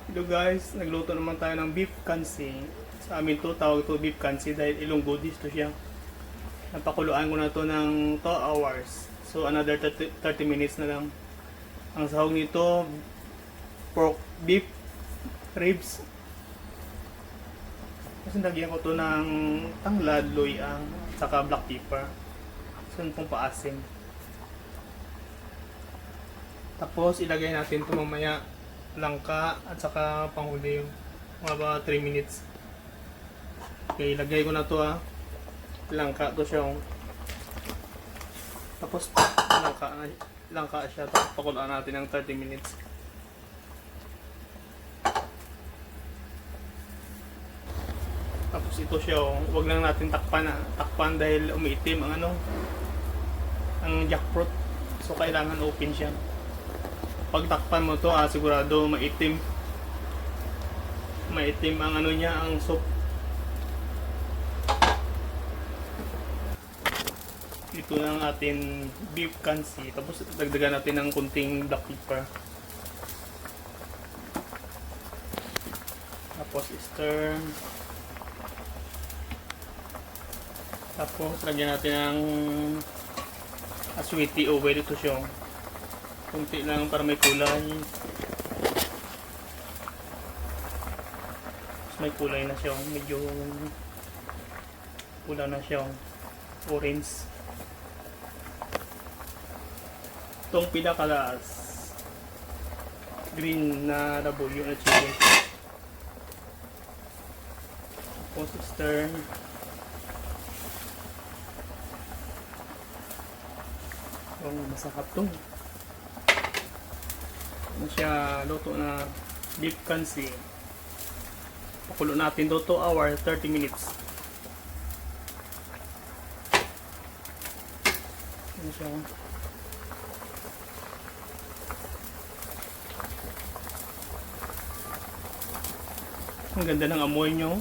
Hello guys, nagluto naman tayo ng beef kansi. Sa amin to, tawag to beef kansi dahil Ilonggo dish to siya. Napakuluan ko na to ng 2 hours. So another 30 minutes na lang. Ang sahog nito, pork beef ribs. Kasi lagyan ko to ng tanglad, loyang, saka black pepper. So pong paasim. Tapos ilagay natin to mamaya langka at saka panghuli yung mga 3 minutes. Okay, ilagay ko na to langka to siya. Tapos langka siya. Tapos pakulaan natin ng 30 minutes. Tapos ito siya, wag lang natin takpan dahil umiitim ang ang jackfruit. So kailangan open siya. Pag takpan mo to, sigurado maitim ang niya, ang soup. Ito na ang ating beef kansi. Tapos dagdagan natin ng kunting black pepper. Tapos stir. Tapos lagyan natin ng aswiti o pwede ito siya. Kunti lang para may kulay. Tapos may kulay na siya. Medyo pula na siya. Orange. Itong pinakalas green na labuyo na chili. Tapos stir. Masarap to. Ano siya, luto na beef kansi. Pakulo natin to 2 hours, 30 minutes. Ano siya. Ang ganda ng amoy nyo.